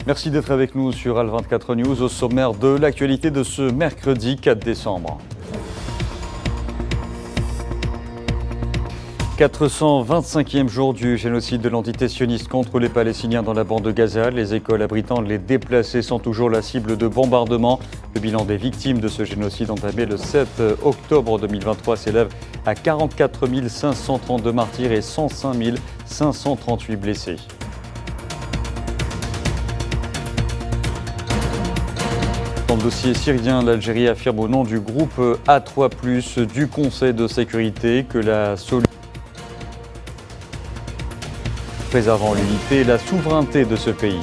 Merci d'être avec nous sur Al24 News au sommaire de l'actualité de ce mercredi 4 décembre. 425e jour du génocide de l'entité sioniste contre les Palestiniens dans la bande de Gaza. Les écoles abritant les déplacés sont toujours la cible de bombardements. Le bilan des victimes de ce génocide entamé le 7 octobre 2023 s'élève à 44 532 martyrs et 105 538 blessés. Dans le dossier syrien, l'Algérie affirme au nom du groupe A3+, du Conseil de sécurité que la solution préservant l'unité et la souveraineté de ce pays.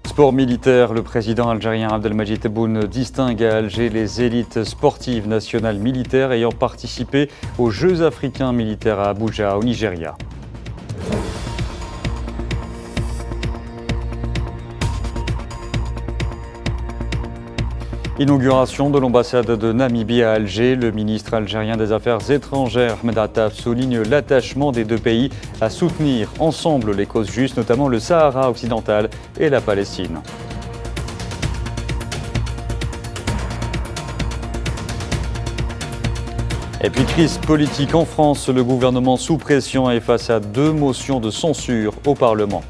Sport militaire, le président algérien Abdelmadjid Tebboune distingue à Alger les élites sportives nationales militaires ayant participé aux Jeux africains militaires à Abuja, au Nigeria. Inauguration de l'ambassade de Namibie à Alger. Le ministre algérien des Affaires étrangères, Ahmed Attaf, souligne l'attachement des deux pays à soutenir ensemble les causes justes, notamment le Sahara occidental et la Palestine. Et puis crise politique en France, le gouvernement sous pression est face à 2 motions de censure au Parlement.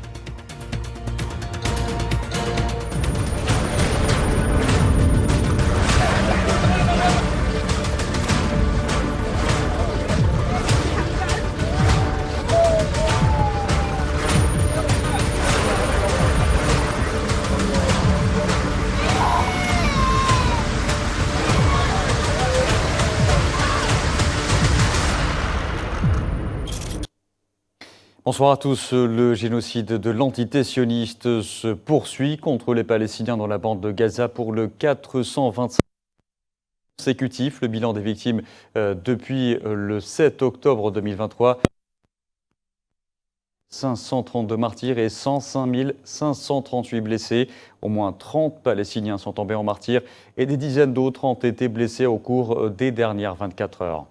Bonsoir à tous. Le génocide de l'entité sioniste se poursuit contre les Palestiniens dans la bande de Gaza pour le 425e consécutif. Le bilan des victimes depuis le 7 octobre 2023. 532 martyrs et 105 538 blessés. Au moins 30 Palestiniens sont tombés en martyrs et des dizaines d'autres ont été blessés au cours des dernières 24 heures.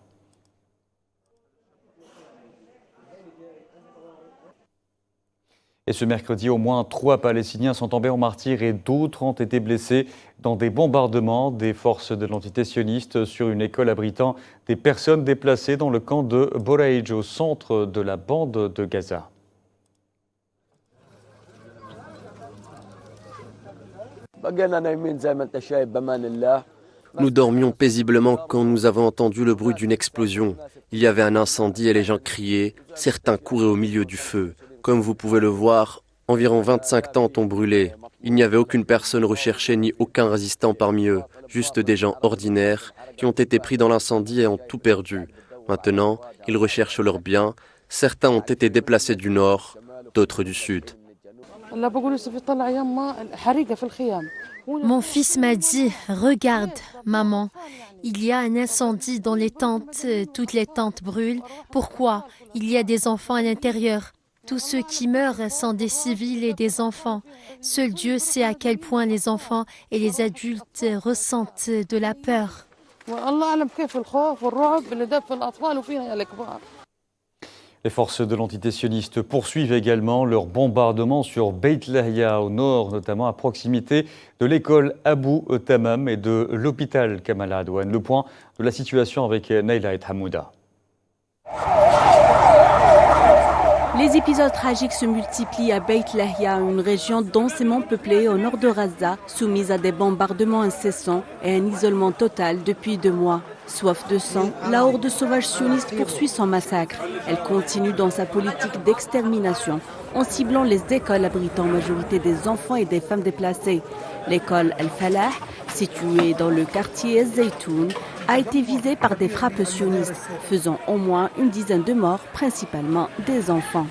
Et ce mercredi, au moins 3 Palestiniens sont tombés en martyrs et d'autres ont été blessés dans des bombardements des forces de l'entité sioniste sur une école abritant des personnes déplacées dans le camp de Boraïj, au centre de la bande de Gaza. Nous dormions paisiblement quand nous avons entendu le bruit d'une explosion. Il y avait un incendie et les gens criaient. Certains couraient au milieu du feu. Comme vous pouvez le voir, environ 25 tentes ont brûlé. Il n'y avait aucune personne recherchée ni aucun résistant parmi eux, juste des gens ordinaires qui ont été pris dans l'incendie et ont tout perdu. Maintenant, ils recherchent leurs biens. Certains ont été déplacés du nord, d'autres du sud. Mon fils m'a dit, regarde, maman, il y a un incendie dans les tentes, toutes les tentes brûlent. Pourquoi? Il y a des enfants à l'intérieur. Tous ceux qui meurent sont des civils et des enfants. Seul Dieu sait à quel point les enfants et les adultes ressentent de la peur. Les forces de l'entité sioniste poursuivent également leur bombardement sur Beit Lahia au nord, notamment à proximité de l'école Abu Tamam et de l'hôpital Kamala Adwan. Le point de la situation avec Naila et Hamouda. Les épisodes tragiques se multiplient à Beit Lahia, une région densément peuplée au nord de Gaza, soumise à des bombardements incessants et un isolement total depuis 2 mois. Soif de sang, la horde sauvage sioniste poursuit son massacre. Elle continue dans sa politique d'extermination en ciblant les écoles abritant en majorité des enfants et des femmes déplacées. L'école Al-Falah, située dans le quartier Zaytoun, a été visée par des frappes sionistes, faisant au moins une dizaine de morts, principalement des enfants.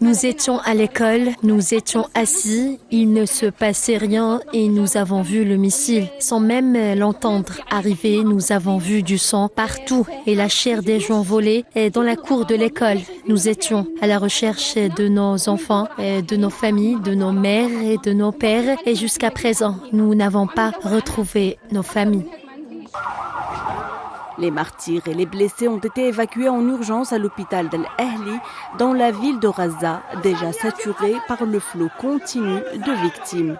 Nous étions à l'école, nous étions assis, il ne se passait rien et nous avons vu le missile. Sans même l'entendre arriver, nous avons vu du sang partout et la chair des gens volée. Et dans la cour de l'école, nous étions à la recherche de nos enfants, de nos familles, de nos mères et de nos pères. Et jusqu'à présent, nous n'avons pas retrouvé nos familles. Les martyrs et les blessés ont été évacués en urgence à l'hôpital d'Al-Ahli dans la ville de Gaza, déjà saturée par le flot continu de victimes.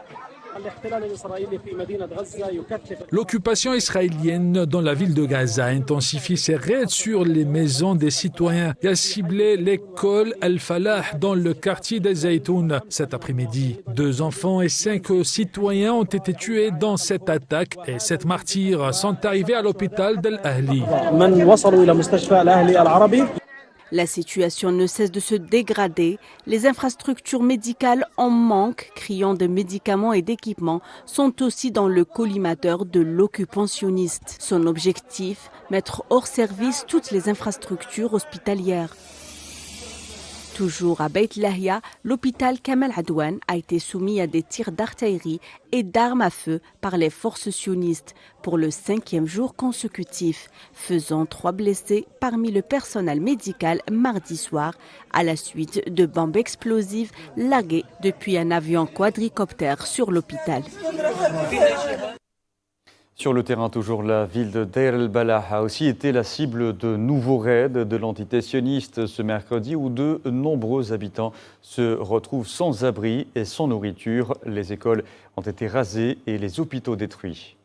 L'occupation israélienne dans la ville de Gaza a intensifié ses raids sur les maisons des citoyens et a ciblé l'école Al-Falah dans le quartier des Zaytoun cet après-midi. 2 enfants et 5 citoyens ont été tués dans cette attaque et 7 martyrs sont arrivés à l'hôpital d'Al-Ahli. La situation ne cesse de se dégrader. Les infrastructures médicales en manque, criant de médicaments et d'équipements, sont aussi dans le collimateur de l'occupant sioniste. Son objectif, mettre hors service toutes les infrastructures hospitalières. Toujours à Beit Lahia, l'hôpital Kamal Adwan a été soumis à des tirs d'artillerie et d'armes à feu par les forces sionistes pour le 5e jour consécutif, faisant 3 blessés parmi le personnel médical mardi soir à la suite de bombes explosives larguées depuis un avion quadricoptère sur l'hôpital. Sur le terrain, toujours, la ville de Deir el-Balah a aussi été la cible de nouveaux raids de l'entité sioniste ce mercredi où de nombreux habitants se retrouvent sans abri et sans nourriture. Les écoles ont été rasées et les hôpitaux détruits.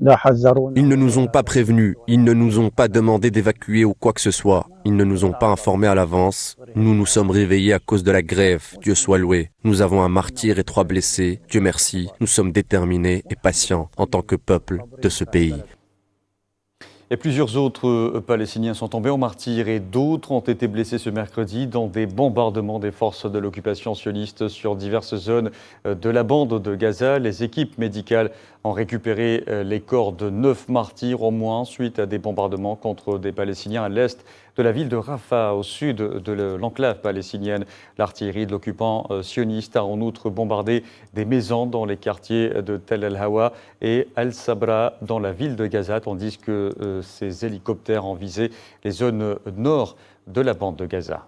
Ils ne nous ont pas prévenus, ils ne nous ont pas demandé d'évacuer ou quoi que ce soit. Ils ne nous ont pas informés à l'avance. Nous nous sommes réveillés à cause de la grève, Dieu soit loué. Nous avons un martyr et 3 blessés, Dieu merci. Nous sommes déterminés et patients en tant que peuple de ce pays. Et plusieurs autres Palestiniens sont tombés en martyrs et d'autres ont été blessés ce mercredi dans des bombardements des forces de l'occupation sioniste sur diverses zones de la bande de Gaza. Les équipes médicales ont récupéré les corps de 9 martyrs au moins suite à des bombardements contre des Palestiniens à l'est de la ville de Rafah, au sud de l'enclave palestinienne. L'artillerie de l'occupant sioniste a en outre bombardé des maisons dans les quartiers de Tel el-Hawa et Al-Sabra dans la ville de Gaza, tandis que ces hélicoptères ont visé les zones nord de la bande de Gaza.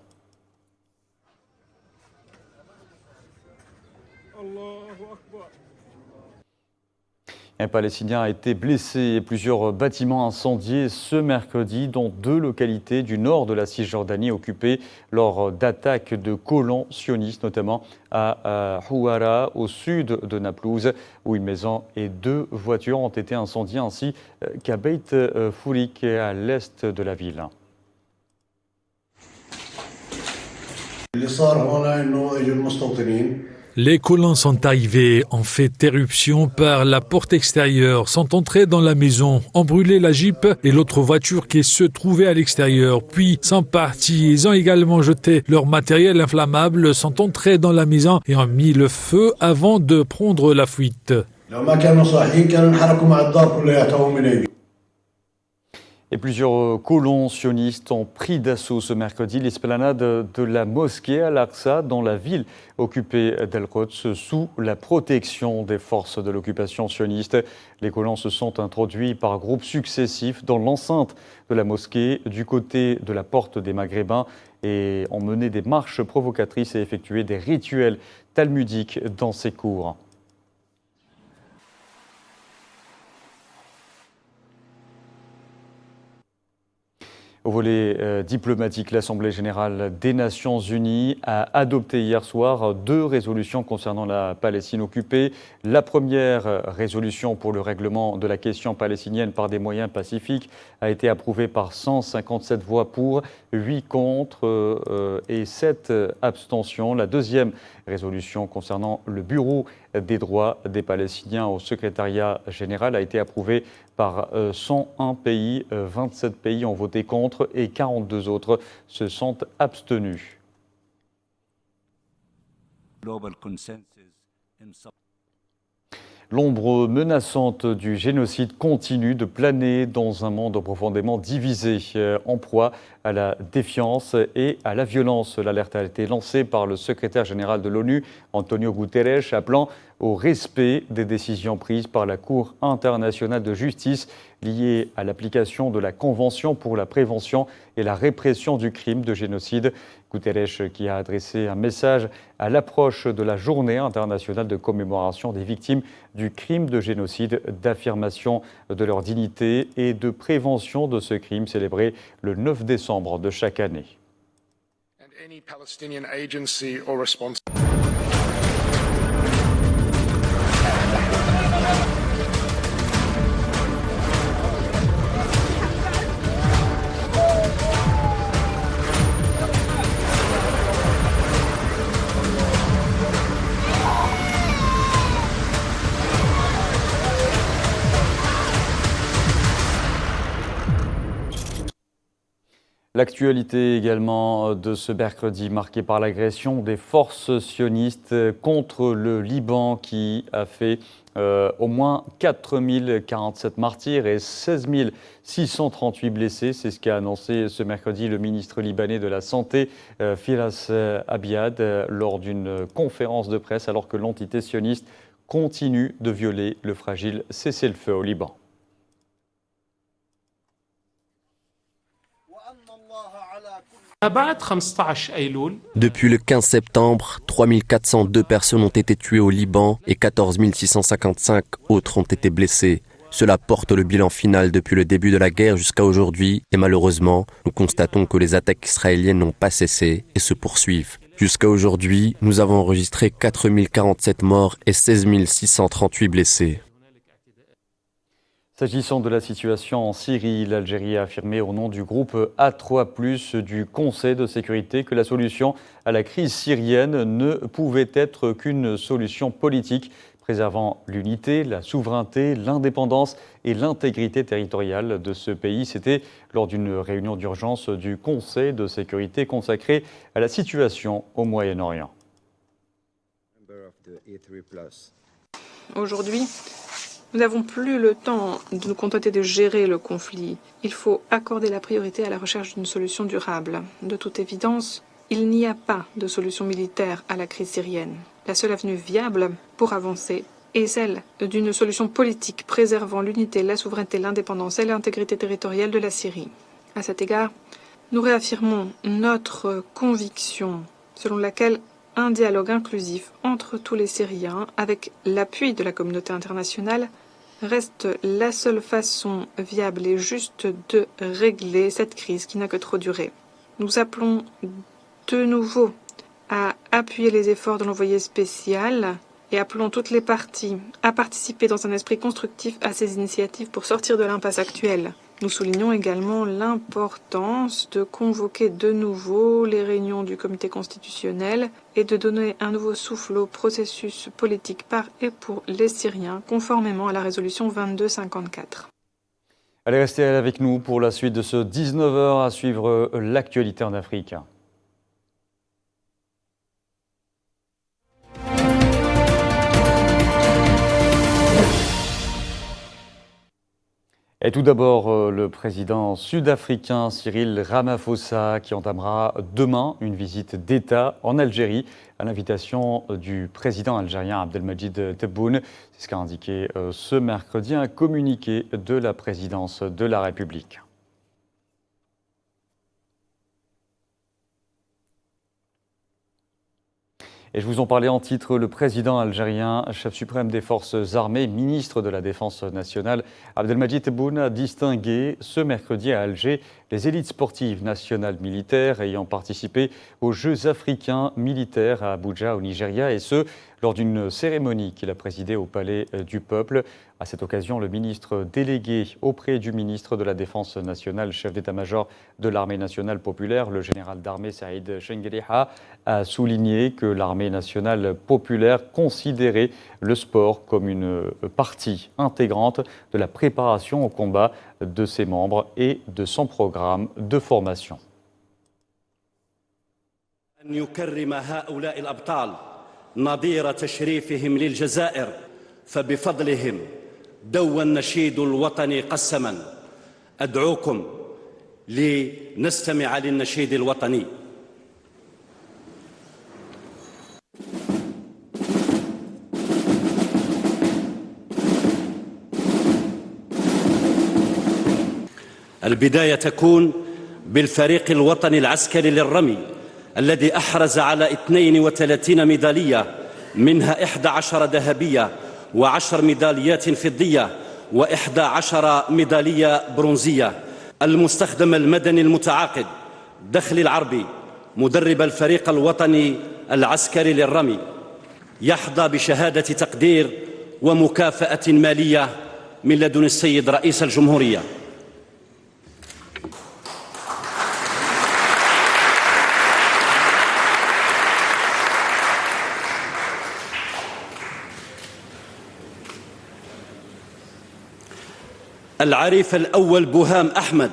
Un Palestinien a été blessé et plusieurs bâtiments incendiés ce mercredi dans 2 localités du nord de la Cisjordanie occupées lors d'attaques de colons sionistes, notamment à Houara, au sud de Naplouse, où une maison et 2 voitures ont été incendiées, ainsi qu'à Beit Fourik, à l'est de la ville. Les colons sont arrivés, ont fait éruption par la porte extérieure, sont entrés dans la maison, ont brûlé la Jeep et l'autre voiture qui se trouvait à l'extérieur, puis sont partis. Ils ont également jeté leur matériel inflammable, sont entrés dans la maison et ont mis le feu avant de prendre la fuite. Et plusieurs colons sionistes ont pris d'assaut ce mercredi l'esplanade de la mosquée Al-Aqsa dans la ville occupée d'Al-Quds sous la protection des forces de l'occupation sioniste. Les colons se sont introduits par groupes successifs dans l'enceinte de la mosquée du côté de la porte des Maghrébins et ont mené des marches provocatrices et effectué des rituels talmudiques dans ces cours. Au volet diplomatique, l'Assemblée générale des Nations unies a adopté hier soir 2 résolutions concernant la Palestine occupée. La première résolution pour le règlement de la question palestinienne par des moyens pacifiques a été approuvée par 157 voix pour, 8 contre et 7 abstentions. La deuxième résolution concernant le Bureau des droits des Palestiniens au secrétariat général a été approuvée par 101 pays, 27 pays ont voté contre et 42 autres se sont abstenus. L'ombre menaçante du génocide continue de planer dans un monde profondément divisé, en proie à la défiance et à la violence. L'alerte a été lancée par le secrétaire général de l'ONU, Antonio Guterres, appelant au respect des décisions prises par la Cour internationale de justice liées à l'application de la Convention pour la prévention et la répression du crime de génocide Guterres qui a adressé un message à l'approche de la journée internationale de commémoration des victimes du crime de génocide, d'affirmation de leur dignité et de prévention de ce crime célébré le 9 décembre de chaque année. L'actualité également de ce mercredi marquée par l'agression des forces sionistes contre le Liban qui a fait au moins 4047 martyrs et 16 638 blessés. C'est ce qu'a annoncé ce mercredi le ministre libanais de la Santé, Firas Abiad, lors d'une conférence de presse alors que l'entité sioniste continue de violer le fragile cessez-le-feu au Liban. Depuis le 15 septembre, 3402 personnes ont été tuées au Liban et 14 655 autres ont été blessées. Cela porte le bilan final depuis le début de la guerre jusqu'à aujourd'hui et malheureusement, nous constatons que les attaques israéliennes n'ont pas cessé et se poursuivent. Jusqu'à aujourd'hui, nous avons enregistré 4047 morts et 16 638 blessés. S'agissant de la situation en Syrie, l'Algérie a affirmé au nom du groupe A3+, du Conseil de sécurité, que la solution à la crise syrienne ne pouvait être qu'une solution politique, préservant l'unité, la souveraineté, l'indépendance et l'intégrité territoriale de ce pays. C'était lors d'une réunion d'urgence du Conseil de sécurité consacrée à la situation au Moyen-Orient. Aujourd'hui, nous n'avons plus le temps de nous contenter de gérer le conflit. Il faut accorder la priorité à la recherche d'une solution durable. De toute évidence, il n'y a pas de solution militaire à la crise syrienne. La seule avenue viable pour avancer est celle d'une solution politique préservant l'unité, la souveraineté, l'indépendance et l'intégrité territoriale de la Syrie. À cet égard, nous réaffirmons notre conviction selon laquelle un dialogue inclusif entre tous les Syriens, avec l'appui de la communauté internationale, reste la seule façon viable et juste de régler cette crise qui n'a que trop duré. Nous appelons de nouveau à appuyer les efforts de l'envoyé spécial et appelons toutes les parties à participer dans un esprit constructif à ces initiatives pour sortir de l'impasse actuelle. Nous soulignons également l'importance de convoquer de nouveau les réunions du comité constitutionnel et de donner un nouveau souffle au processus politique par et pour les Syriens, conformément à la résolution 2254. Allez, restez avec nous pour la suite de ce 19h à suivre l'actualité en Afrique. Et tout d'abord, le président sud-africain Cyril Ramaphosa qui entamera demain une visite d'État en Algérie à l'invitation du président algérien Abdelmadjid Tebboune. C'est ce qu'a indiqué ce mercredi un communiqué de la présidence de la République. Et je vous en parlais en titre, le président algérien, chef suprême des forces armées, ministre de la Défense nationale, Abdelmadjid Tebboune a distingué ce mercredi à Alger les élites sportives nationales militaires ayant participé aux Jeux africains militaires à Abuja au Nigeria, et ce, lors d'une cérémonie qu'il a présidée au Palais du Peuple. À cette occasion, le ministre délégué auprès du ministre de la Défense nationale, chef d'état-major de l'armée nationale populaire, le général d'armée Saïd Chengueliha, a souligné que l'armée nationale populaire considérait le sport comme une partie intégrante de la préparation au combat de ses membres et de son programme de formation. نظير تشريفهم للجزائر فبفضلهم دوى النشيد الوطني قسما أدعوكم لنستمع للنشيد الوطني. البداية تكون بالفريق الوطني العسكري للرمي الذي أحرز على 32 ميدالية، منها 11 ذهبية و10 ميداليات فضية و11 ميدالية برونزية. المستخدم المدني المتعاقد دخل العربي مدرب الفريق الوطني العسكري للرمي، يحظى بشهادة تقدير ومكافأة مالية من لدن السيد رئيس الجمهورية. العريف الأول بوهام أحمد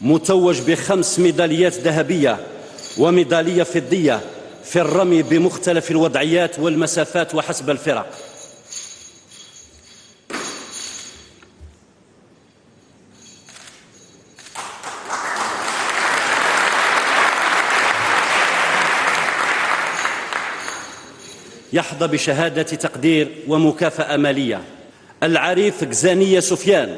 متوج ب5 ميداليات ذهبية وميدالية فضية في الرمي بمختلف الوضعيات والمسافات وحسب الفرق. يحظى بشهادة تقدير ومكافأة مالية. العريف غزانية سفيان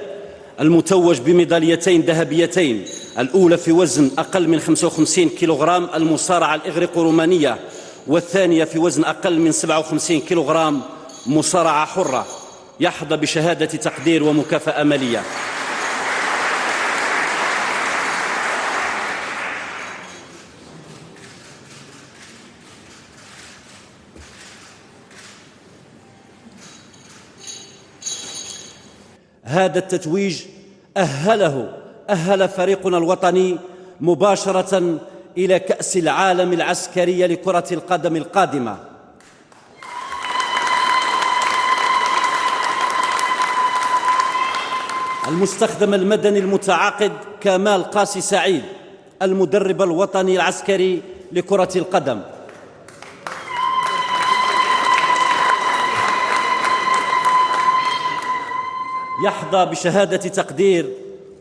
المتوج بميداليتين ذهبيتين، الأولى في وزن أقل من 55 كيلوغرام المصارعة الإغريقو رومانية، والثانية في وزن أقل من 57 كيلوغرام مصارعة حرة، يحظى بشهادة تقدير ومكافأة مالية. هذا التتويج أهل فريقنا الوطني مباشرة إلى كأس العالم العسكرية لكرة القدم القادمة. المستخدم المدني المتعاقد كمال قاسي سعيد المدرب الوطني العسكري لكرة القدم، يحظى بشهادة تقدير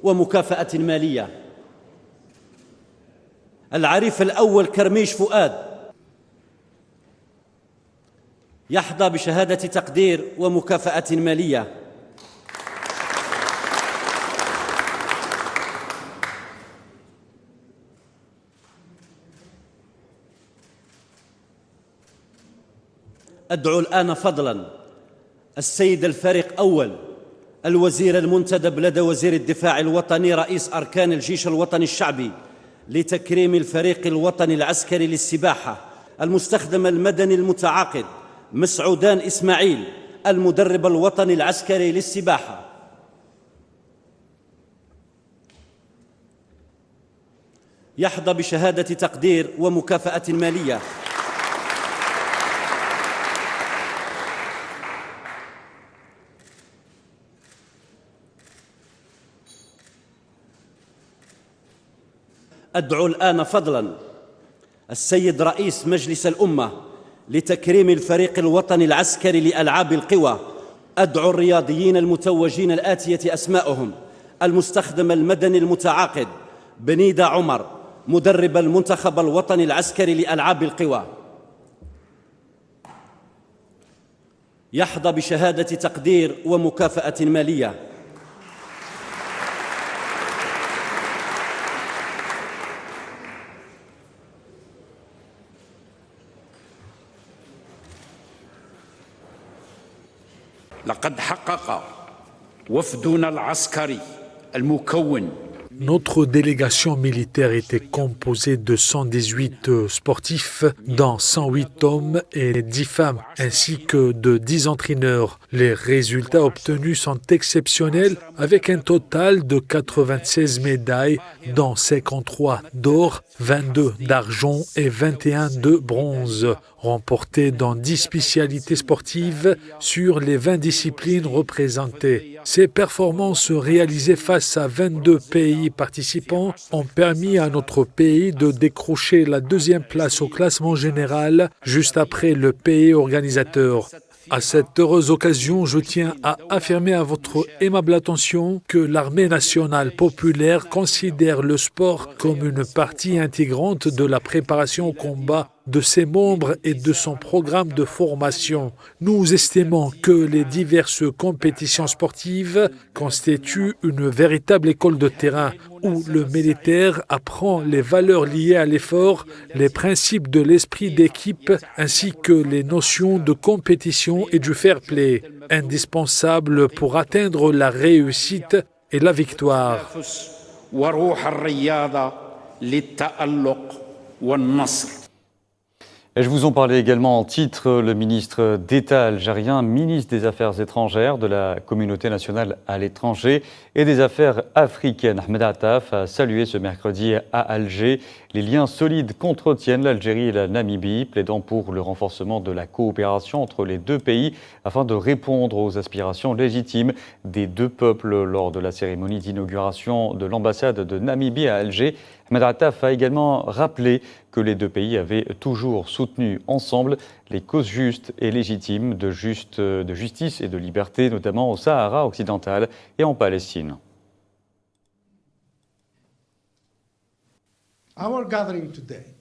ومكافأة مالية. العريف الأول كرميش فؤاد يحظى بشهادة تقدير ومكافأة مالية. أدعو الآن فضلاً السيد الفريق أول الوزير المنتدب لدى وزير الدفاع الوطني رئيس أركان الجيش الوطني الشعبي لتكريم الفريق الوطني العسكري للسباحة، المستخدم المدني المتعاقد مسعودان إسماعيل المدرب الوطني العسكري للسباحة، يحظى بشهادة تقدير ومكافأة مالية. أدعو الآن فضلاً السيد رئيس مجلس الأمة لتكريم الفريق الوطني العسكري لألعاب القوى. أدعو الرياضيين المتوجين الآتية أسماءهم: المستخدم المدني المتعاقد بنيدة عمر مدرب المنتخب الوطني العسكري لألعاب القوى، يحظى بشهادة تقدير ومكافأة مالية. لقد حقق وفدنا العسكري المكون. Notre délégation militaire était composée de 118 sportifs, dont 108 hommes et 10 femmes, ainsi que de 10 entraîneurs. Les résultats obtenus sont exceptionnels, avec un total de 96 médailles, dont 53 d'or, 22 d'argent et 21 de bronze, remportées dans 10 spécialités sportives sur les 20 disciplines représentées. Ces performances réalisées face à 22 pays participants ont permis à notre pays de décrocher la 2e place au classement général, juste après le pays organisateur. À cette heureuse occasion, je tiens à affirmer à votre aimable attention que l'Armée nationale populaire considère le sport comme une partie intégrante de la préparation au combat de ses membres et de son programme de formation. Nous estimons que les diverses compétitions sportives constituent une véritable école de terrain où le militaire apprend les valeurs liées à l'effort, les principes de l'esprit d'équipe ainsi que les notions de compétition et du fair play, indispensables pour atteindre la réussite et la victoire. Et je vous en parlais également en titre, le ministre d'État algérien, ministre des Affaires étrangères de la communauté nationale à l'étranger et des Affaires africaines, Ahmed Attaf, a salué ce mercredi à Alger les liens solides qu'entretiennent l'Algérie et la Namibie, plaidant pour le renforcement de la coopération entre les deux pays afin de répondre aux aspirations légitimes des deux peuples lors de la cérémonie d'inauguration de l'ambassade de Namibie à Alger. Ahmed Attaf a également rappelé que les deux pays avaient toujours soutenu ensemble les causes justes et légitimes de justice et de liberté, notamment au Sahara occidental et en Palestine. Our gathering today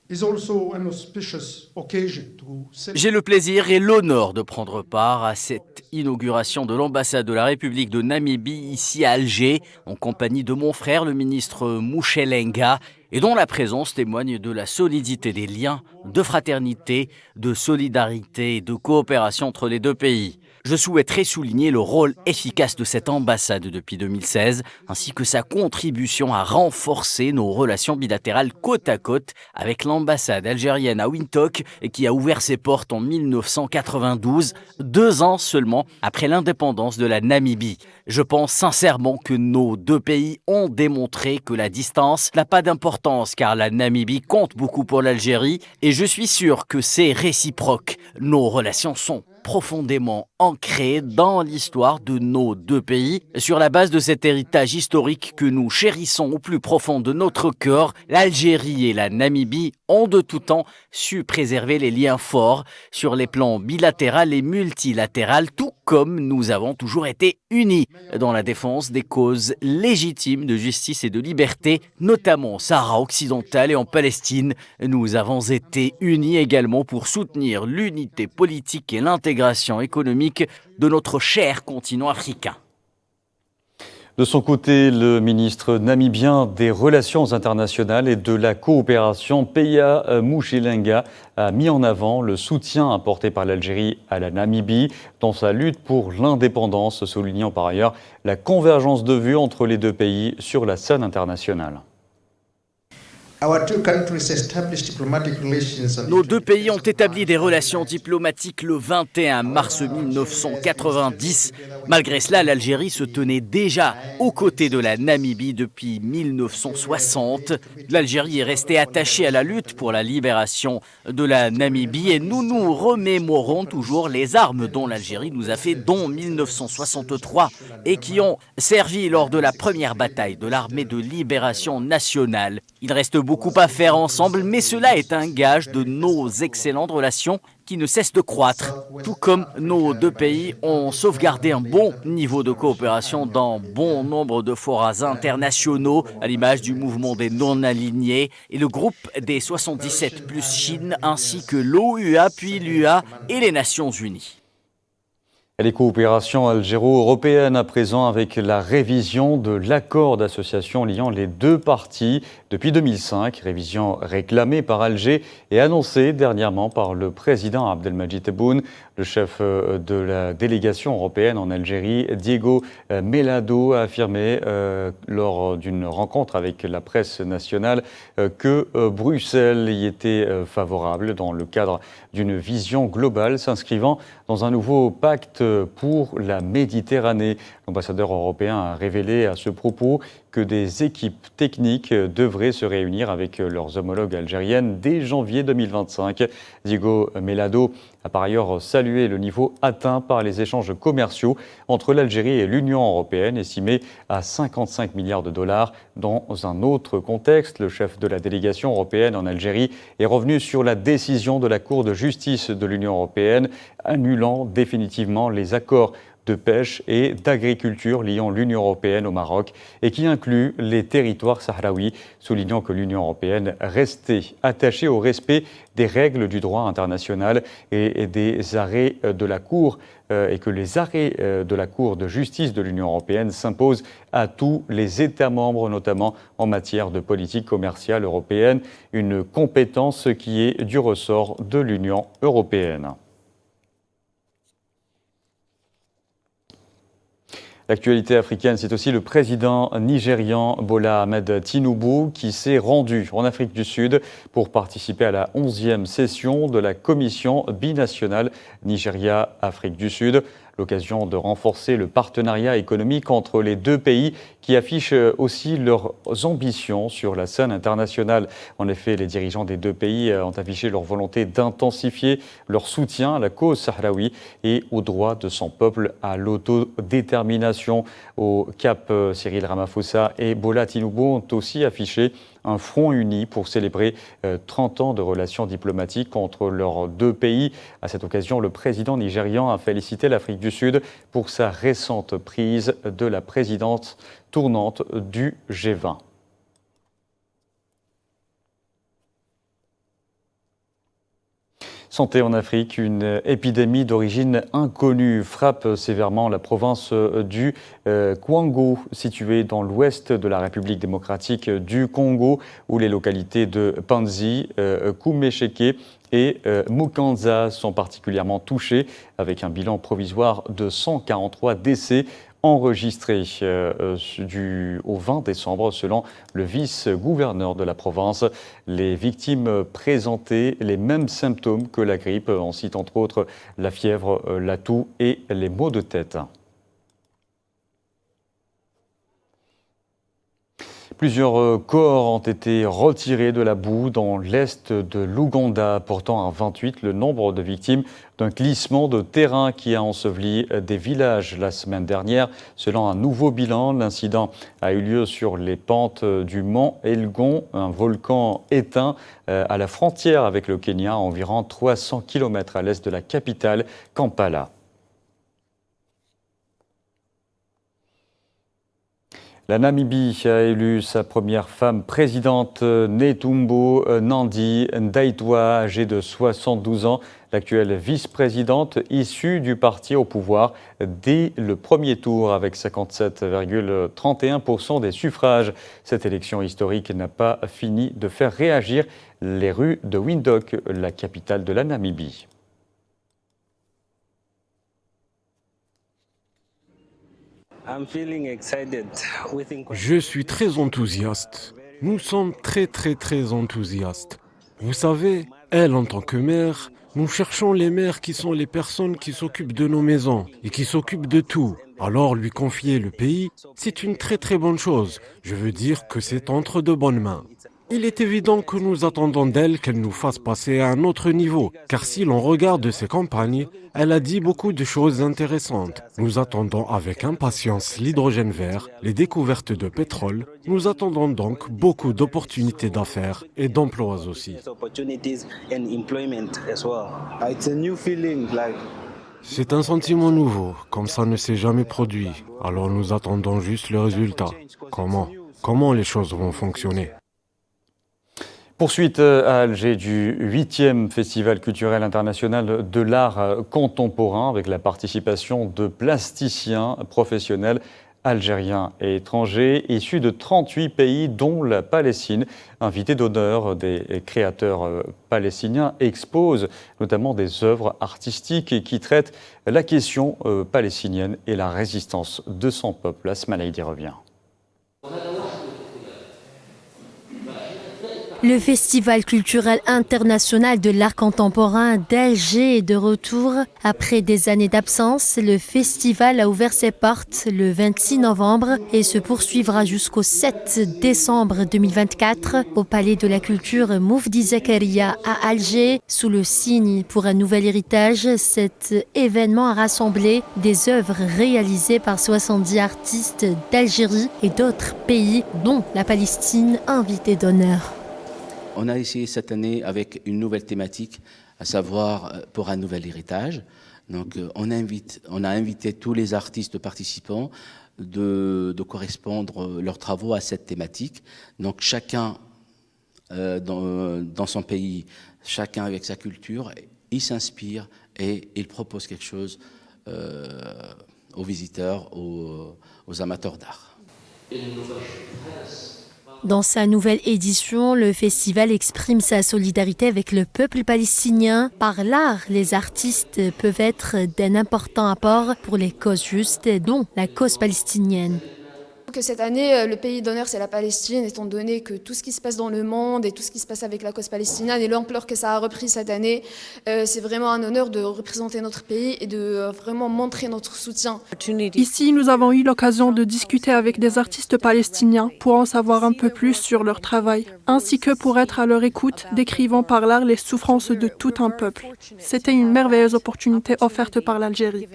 is also an auspicious occasion to J'ai le plaisir et l'honneur de prendre part à cette inauguration de l'ambassade de la République de Namibie ici à Alger, en compagnie de mon frère, le ministre Mouchelenga, et dont la présence témoigne de la solidité des liens, de fraternité, de solidarité et de coopération entre les deux pays. Je souhaiterais souligner le rôle efficace de cette ambassade depuis 2016, ainsi que sa contribution à renforcer nos relations bilatérales côte à côte avec l'ambassade algérienne à Windhoek, qui a ouvert ses portes en 1992, 2 ans seulement après l'indépendance de la Namibie. Je pense sincèrement que nos deux pays ont démontré que la distance n'a pas d'importance, car la Namibie compte beaucoup pour l'Algérie, et je suis sûr que c'est réciproque. Nos relations sont profondément ancrée dans l'histoire de nos deux pays. Sur la base de cet héritage historique que nous chérissons au plus profond de notre cœur, l'Algérie et la Namibie ont de tout temps su préserver les liens forts sur les plans bilatéral et multilatéral, tout comme nous avons toujours été unis dans la défense des causes légitimes de justice et de liberté, notamment au Sahara occidental et en Palestine. Nous avons été unis également pour soutenir l'unité politique et l'intégration économique de notre cher continent africain. De son côté, le ministre namibien des Relations internationales et de la coopération, Peya Mouchelenga, a mis en avant le soutien apporté par l'Algérie à la Namibie dans sa lutte pour l'indépendance, soulignant par ailleurs la convergence de vues entre les deux pays sur la scène internationale. Nos deux pays ont établi des relations diplomatiques le 21 mars 1990. Malgré cela, l'Algérie se tenait déjà aux côtés de la Namibie depuis 1960. L'Algérie est restée attachée à la lutte pour la libération de la Namibie et nous nous remémorons toujours les armes dont l'Algérie nous a fait don en 1963 et qui ont servi lors de la première bataille de l'armée de libération nationale. Il reste beaucoup à faire ensemble, mais cela est un gage de nos excellentes relations qui ne cessent de croître. Tout comme nos deux pays ont sauvegardé un bon niveau de coopération dans bon nombre de forats internationaux, à l'image du mouvement des non-alignés et le groupe des 77 plus Chine, ainsi que l'OUA, puis l'UA et les Nations Unies. Les coopérations algéro-européennes à présent avec la révision de l'accord d'association liant les deux parties depuis 2005, révision réclamée par Alger et annoncée dernièrement par le président Abdelmadjid Tebboune. Le chef de la délégation européenne en Algérie, Diego Melado, a affirmé lors d'une rencontre avec la presse nationale que Bruxelles y était favorable dans le cadre d'une vision globale s'inscrivant dans un nouveau pacte pour la Méditerranée. L'ambassadeur européen a révélé à ce propos que des équipes techniques devraient se réunir avec leurs homologues algériennes dès janvier 2025. Diego Melado a par ailleurs salué le niveau atteint par les échanges commerciaux entre l'Algérie et l'Union européenne, estimé à 55 milliards de dollars. Dans un autre contexte, le chef de la délégation européenne en Algérie est revenu sur la décision de la Cour de justice de l'Union européenne annulant définitivement les accords de pêche et d'agriculture liant l'Union européenne au Maroc et qui inclut les territoires sahraouis, soulignant que l'Union européenne restait attachée au respect des règles du droit international et des arrêts de la Cour et que les arrêts de la Cour de justice de l'Union européenne s'imposent à tous les États membres, notamment en matière de politique commerciale européenne, une compétence qui est du ressort de l'Union européenne. L'actualité africaine, c'est aussi le président nigérian Bola Ahmed Tinubu qui s'est rendu en Afrique du Sud pour participer à la 11e session de la commission binationale Nigeria-Afrique du Sud. L'occasion de renforcer le partenariat économique entre les deux pays qui affichent aussi leurs ambitions sur la scène internationale. En effet, les dirigeants des deux pays ont affiché leur volonté d'intensifier leur soutien à la cause sahraoui et au droit de son peuple à l'autodétermination. Au Cap, Cyril Ramaphosa et Bola Tinubu ont aussi affiché un front uni pour célébrer 30 ans de relations diplomatiques entre leurs deux pays. À cette occasion, le président nigérian a félicité l'Afrique du Sud pour sa récente prise de la présidence tournante du G20. Santé en Afrique, une épidémie d'origine inconnue frappe sévèrement la province du Kwango, située dans l'ouest de la République démocratique du Congo, où les localités de Panzi, Kumesheke et Mukanza sont particulièrement touchées, avec un bilan provisoire de 143 décès enregistré au 20 décembre, selon le vice-gouverneur de la province. Les victimes présentaient les mêmes symptômes que la grippe. On cite entre autres la fièvre, la toux et les maux de tête. Plusieurs corps ont été retirés de la boue dans l'est de l'Ouganda, portant à 28 le nombre de victimes d'un glissement de terrain qui a enseveli des villages la semaine dernière. Selon un nouveau bilan, l'incident a eu lieu sur les pentes du mont Elgon, un volcan éteint à la frontière avec le Kenya, à environ 300 km à l'est de la capitale, Kampala. La Namibie a élu sa première femme présidente, Netumbo Nandi Ndaitwah, âgée de 72 ans. L'actuelle vice-présidente, issue du parti au pouvoir dès le premier tour avec 57,31% des suffrages. Cette élection historique n'a pas fini de faire réagir les rues de Windhoek, la capitale de la Namibie. Je suis très enthousiaste. Nous sommes très enthousiastes. Vous savez, elle en tant que mère, nous cherchons les maires qui sont les personnes qui s'occupent de nos maisons et qui s'occupent de tout. Alors lui confier le pays, c'est une très bonne chose. Je veux dire que c'est entre de bonnes mains. Il est évident que nous attendons d'elle qu'elle nous fasse passer à un autre niveau, car si l'on regarde ses campagnes, elle a dit beaucoup de choses intéressantes. Nous attendons avec impatience l'hydrogène vert, les découvertes de pétrole. Nous attendons donc beaucoup d'opportunités d'affaires et d'emplois aussi. C'est un sentiment nouveau, comme ça ne s'est jamais produit. Alors nous attendons juste le résultat. Comment les choses vont fonctionner? Poursuite à Alger du 8e Festival culturel international de l'art contemporain avec la participation de plasticiens professionnels algériens et étrangers issus de 38 pays dont la Palestine. Invité d'honneur, des créateurs palestiniens exposent notamment des œuvres artistiques qui traitent la question palestinienne et la résistance de son peuple. Asma Laïdi revient. Le Festival culturel international de l'art contemporain d'Alger est de retour. Après des années d'absence, le festival a ouvert ses portes le 26 novembre et se poursuivra jusqu'au 7 décembre 2024 au Palais de la Culture Moufdi Zakaria à Alger. Sous le signe pour un nouvel héritage, cet événement a rassemblé des œuvres réalisées par 70 artistes d'Algérie et d'autres pays, dont la Palestine, invitée d'honneur. On a essayé cette année avec une nouvelle thématique, à savoir pour un nouvel héritage. Donc on a invité tous les artistes participants de correspondre leurs travaux à cette thématique. Donc chacun dans son pays, chacun avec sa culture, il s'inspire et il propose quelque chose aux visiteurs, aux amateurs d'art. Dans sa nouvelle édition, le festival exprime sa solidarité avec le peuple palestinien. Par l'art, les artistes peuvent être d'un important apport pour les causes justes, dont la cause palestinienne. Que cette année, le pays d'honneur, c'est la Palestine, étant donné que tout ce qui se passe dans le monde et tout ce qui se passe avec la cause palestinienne et l'ampleur que ça a repris cette année, c'est vraiment un honneur de représenter notre pays et de vraiment montrer notre soutien. Ici, nous avons eu l'occasion de discuter avec des artistes palestiniens pour en savoir un peu plus sur leur travail, ainsi que pour être à leur écoute, décrivant par l'art les souffrances de tout un peuple. C'était une merveilleuse opportunité offerte par l'Algérie.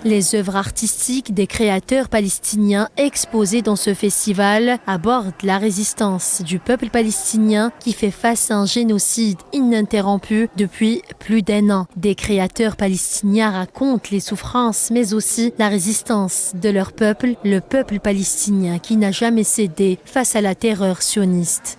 Les œuvres artistiques des créateurs palestiniens exposées dans ce festival abordent la résistance du peuple palestinien qui fait face à un génocide ininterrompu depuis plus d'1 an. Des créateurs palestiniens racontent les souffrances, mais aussi la résistance de leur peuple, le peuple palestinien qui n'a jamais cédé face à la terreur sioniste.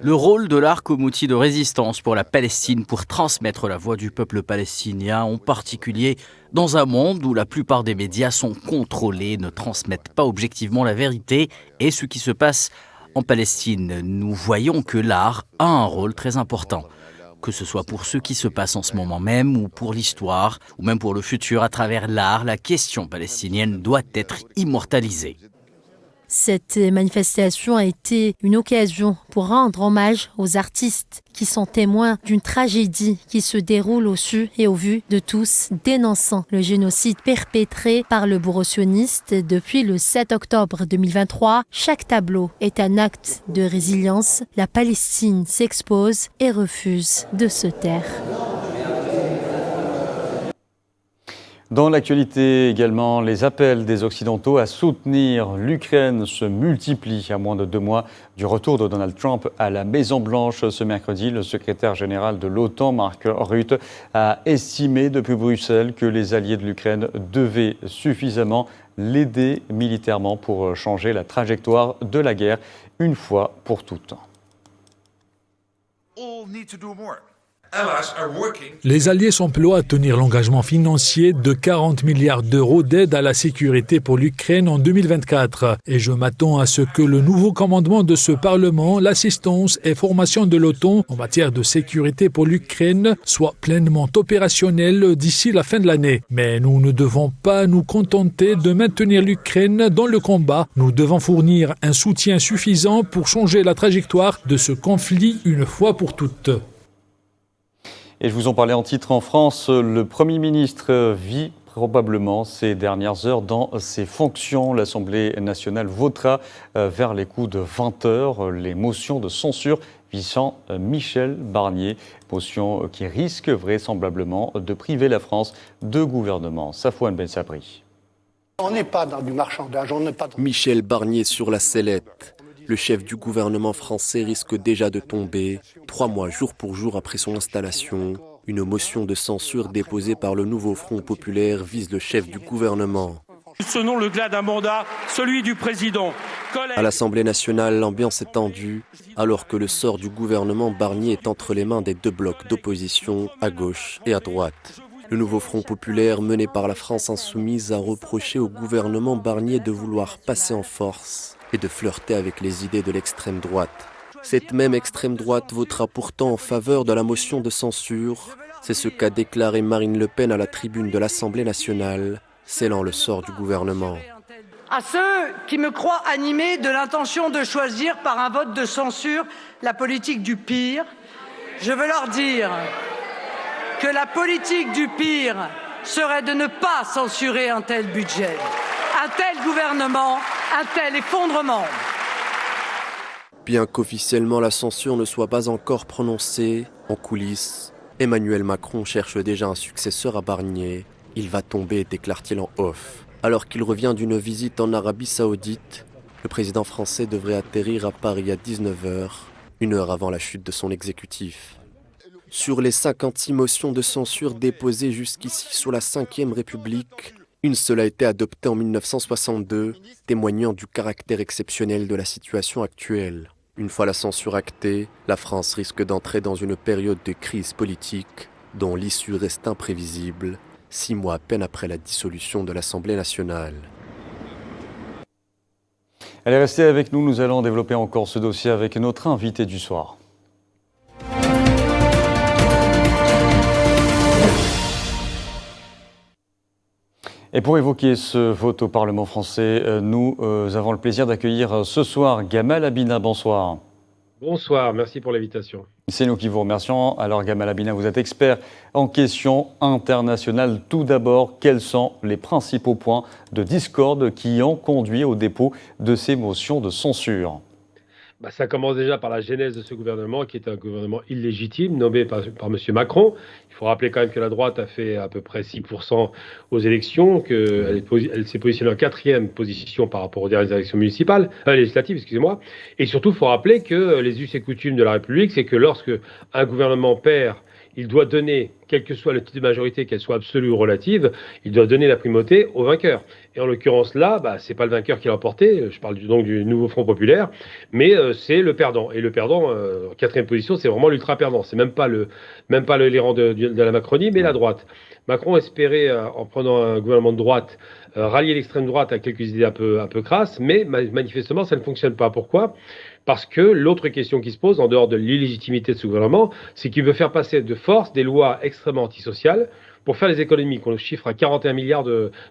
Le rôle de l'art comme outil de résistance pour la Palestine, pour transmettre la voix du peuple palestinien, en particulier dans un monde où la plupart des médias sont contrôlés, ne transmettent pas objectivement la vérité et ce qui se passe en Palestine. Nous voyons que l'art a un rôle très important, que ce soit pour ce qui se passe en ce moment même ou pour l'histoire ou même pour le futur. À travers l'art, la question palestinienne doit être immortalisée. Cette manifestation a été une occasion pour rendre hommage aux artistes qui sont témoins d'une tragédie qui se déroule au su et au vu de tous, dénonçant le génocide perpétré par le bourreau sioniste depuis le 7 octobre 2023. Chaque tableau est un acte de résilience. La Palestine s'expose et refuse de se taire. Dans l'actualité également, les appels des Occidentaux à soutenir l'Ukraine se multiplient à moins de 2 mois du retour de Donald Trump à la Maison-Blanche. Ce mercredi, le secrétaire général de l'OTAN, Mark Rutte, a estimé depuis Bruxelles que les alliés de l'Ukraine devaient suffisamment l'aider militairement pour changer la trajectoire de la guerre une fois pour toutes. Les Alliés s'emploient à tenir l'engagement financier de 40 milliards d'euros d'aide à la sécurité pour l'Ukraine en 2024. Et je m'attends à ce que le nouveau commandement de ce Parlement, l'assistance et formation de l'OTAN en matière de sécurité pour l'Ukraine soit pleinement opérationnel d'ici la fin de l'année. Mais nous ne devons pas nous contenter de maintenir l'Ukraine dans le combat. Nous devons fournir un soutien suffisant pour changer la trajectoire de ce conflit une fois pour toutes. Et je vous en parlais en titre en France, le Premier ministre vit probablement ces dernières heures dans ses fonctions. L'Assemblée nationale votera vers les coups de 20 heures les motions de censure visant Michel Barnier. Motion qui risque vraisemblablement de priver la France de gouvernement. Safouane Ben Sabri. On n'est pas dans du marchandage, on n'est pas dans... Michel Barnier sur la sellette. Le chef du gouvernement français risque déjà de tomber, 3 mois jour pour jour après son installation. Une motion de censure déposée par le nouveau Front populaire vise le chef du gouvernement. Selon le glas d'un mandat, celui du président. À l'Assemblée nationale, l'ambiance est tendue, alors que le sort du gouvernement Barnier est entre les mains des 2 blocs d'opposition, à gauche et à droite. Le nouveau Front populaire, mené par la France insoumise, a reproché au gouvernement Barnier de vouloir passer en force et de flirter avec les idées de l'extrême droite. Cette même extrême droite votera pourtant en faveur de la motion de censure. C'est ce qu'a déclaré Marine Le Pen à la tribune de l'Assemblée nationale, scellant le sort du gouvernement. À ceux qui me croient animé de l'intention de choisir par un vote de censure la politique du pire, je veux leur dire que la politique du pire serait de ne pas censurer un tel budget, un tel gouvernement, un tel effondrement. Bien qu'officiellement la censure ne soit pas encore prononcée, en coulisses, Emmanuel Macron cherche déjà un successeur à Barnier. Il va tomber, déclare-t-il en off. Alors qu'il revient d'une visite en Arabie Saoudite, le président français devrait atterrir à Paris à 19h, 1 heure avant la chute de son exécutif. Sur les 56 motions de censure déposées jusqu'ici sous la Ve République, une seule a été adoptée en 1962, témoignant du caractère exceptionnel de la situation actuelle. Une fois la censure actée, la France risque d'entrer dans une période de crise politique dont l'issue reste imprévisible, 6 mois à peine après la dissolution de l'Assemblée nationale. Allez, restez avec nous, nous allons développer encore ce dossier avec notre invité du soir. Et pour évoquer ce vote au Parlement français, nous avons le plaisir d'accueillir ce soir Gamal Abina. Bonsoir. Bonsoir, merci pour l'invitation. C'est nous qui vous remercions. Alors Gamal Abina, vous êtes expert en questions internationales. Tout d'abord, quels sont les principaux points de discorde qui ont conduit au dépôt de ces motions de censure ? Ça commence déjà par la genèse de ce gouvernement, qui est un gouvernement illégitime, nommé par M. Macron. Il faut rappeler quand même que la droite a fait à peu près 6% aux élections, qu'elle s'est positionnée en 4e position par rapport aux dernières élections législatives, excusez-moi. Et surtout, il faut rappeler que les us et coutumes de la République, c'est que lorsque un gouvernement perd, il doit donner, quel que soit le type de majorité, qu'elle soit absolue ou relative, il doit donner la primauté au vainqueur. Et en l'occurrence là, c'est pas le vainqueur qui l'a emporté, je parle donc du nouveau Front populaire, mais c'est le perdant. Et le perdant, en 4e position, c'est vraiment l'ultra-perdant. C'est même pas l'élan de la Macronie, mais la droite. Macron espérait, en prenant un gouvernement de droite, rallier l'extrême droite à quelques idées un peu crasses, mais manifestement, ça ne fonctionne pas. Pourquoi ? Parce que l'autre question qui se pose, en dehors de l'illégitimité de ce gouvernement, c'est qu'il veut faire passer de force des lois extrêmement antisociales pour faire les économies, qu'on chiffre à 41 milliards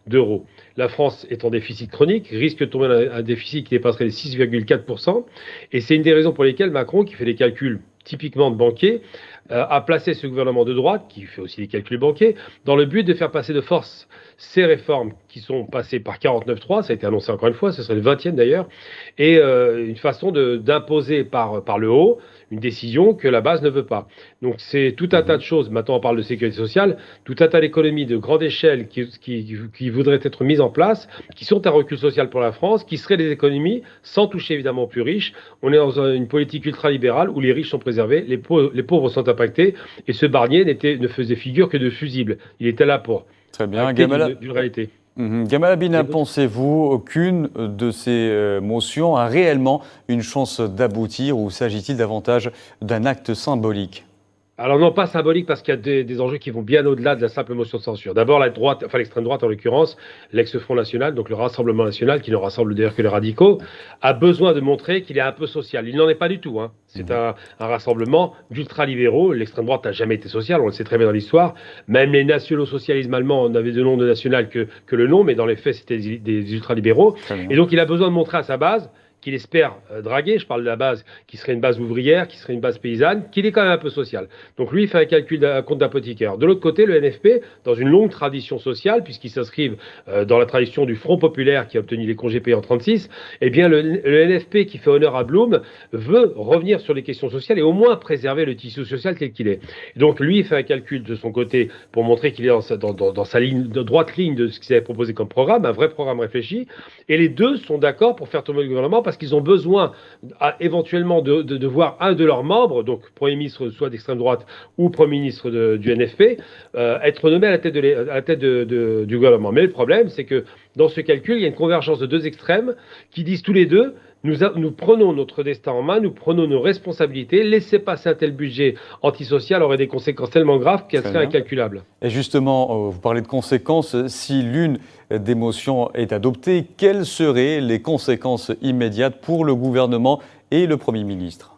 d'euros. La France est en déficit chronique, risque de tomber dans un déficit qui dépasserait les 6,4%. Et c'est une des raisons pour lesquelles Macron, qui fait des calculs typiquement de banquier, a placé ce gouvernement de droite, qui fait aussi des calculs banquiers, dans le but de faire passer de force ces réformes qui sont passées par 49.3, ça a été annoncé encore une fois, ce serait le 20e d'ailleurs, et une façon d'imposer par le haut une décision que la base ne veut pas. Donc c'est tout un tas de choses, maintenant on parle de sécurité sociale, tout un tas d'économies de grande échelle qui voudraient être mises en place, qui sont un recul social pour la France, qui seraient des économies sans toucher évidemment aux plus riches. On est dans une politique ultralibérale où les riches sont préservés, les pauvres sont impactés, et ce Barnier ne faisait figure que de fusible. Il était là pour très bien, d'une réalité. Gamal Abina, pensez-vous qu'une de ces motions a réellement une chance d'aboutir ou s'agit-il davantage d'un acte symbolique ? Alors non, pas symbolique, parce qu'il y a des enjeux qui vont bien au-delà de la simple motion de censure. D'abord, l'extrême droite en l'occurrence, l'ex-Front National, donc le Rassemblement National, qui ne rassemble d'ailleurs que les radicaux, a besoin de montrer qu'il est un peu social. Il n'en est pas du tout. C'est un rassemblement d'ultralibéraux. L'extrême droite n'a jamais été sociale, on le sait très bien dans l'histoire. Même les nationaux-socialismes allemands n'avaient de nom de national que le nom, mais dans les faits, c'était des ultralibéraux. Et donc, il a besoin de montrer à sa base qu'il espère draguer, je parle de la base qui serait une base ouvrière, qui serait une base paysanne, qu'il est quand même un peu social. Donc lui, il fait un calcul d'un compte d'apothicaire. De l'autre côté, le NFP, dans une longue tradition sociale, puisqu'ils s'inscrivent dans la tradition du Front populaire qui a obtenu les congés payés en 1936, eh bien le NFP, qui fait honneur à Blum, veut revenir sur les questions sociales et au moins préserver le tissu social tel qu'il est. Et donc lui, il fait un calcul de son côté pour montrer qu'il est dans sa ligne, de droite ligne de ce qu'il avait proposé comme programme, un vrai programme réfléchi, et les deux sont d'accord pour faire tomber le gouvernement parce qu'ils ont besoin éventuellement de voir un de leurs membres, donc Premier ministre soit d'extrême droite ou Premier ministre du NFP, être nommé à la tête du gouvernement. Mais le problème, c'est que dans ce calcul, il y a une convergence de deux extrêmes qui disent tous les deux: nous prenons notre destin en main, nous prenons nos responsabilités, laisser passer un tel budget antisocial aurait des conséquences tellement graves qu'elles seraient incalculables. Et justement, vous parlez de conséquences, si l'une des motions est adoptée, quelles seraient les conséquences immédiates pour le gouvernement et le Premier ministre ?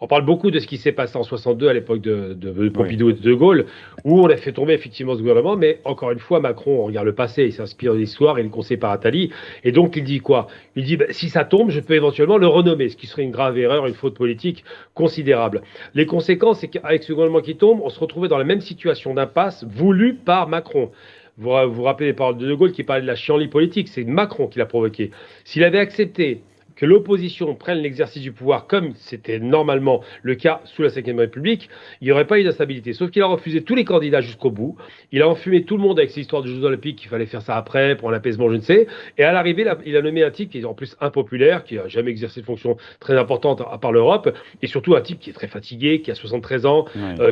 On parle beaucoup de ce qui s'est passé en 62 à l'époque de Pompidou et de Gaulle, où on a fait tomber effectivement ce gouvernement, mais encore une fois, Macron, on regarde le passé, il s'inspire de l'histoire, il est conseillé par Attali, et donc il dit quoi ? Il dit, si ça tombe, je peux éventuellement le renommer, ce qui serait une grave erreur, une faute politique considérable. Les conséquences, c'est qu'avec ce gouvernement qui tombe, on se retrouvait dans la même situation d'impasse voulue par Macron. Vous vous rappelez les paroles de Gaulle qui parlait de la chienlit politique, c'est Macron qui l'a provoqué. S'il avait accepté que l'opposition prenne l'exercice du pouvoir comme c'était normalement le cas sous la Ve République, il n'y aurait pas eu d'instabilité. Sauf qu'il a refusé tous les candidats jusqu'au bout. Il a enfumé tout le monde avec cette histoire de Jeux Olympiques qu'il fallait faire ça après pour un apaisement, je ne sais. Et à l'arrivée, il a nommé un type qui est en plus impopulaire, qui n'a jamais exercé de fonction très importante à part l'Europe, et surtout un type qui est très fatigué, qui a 73 ans,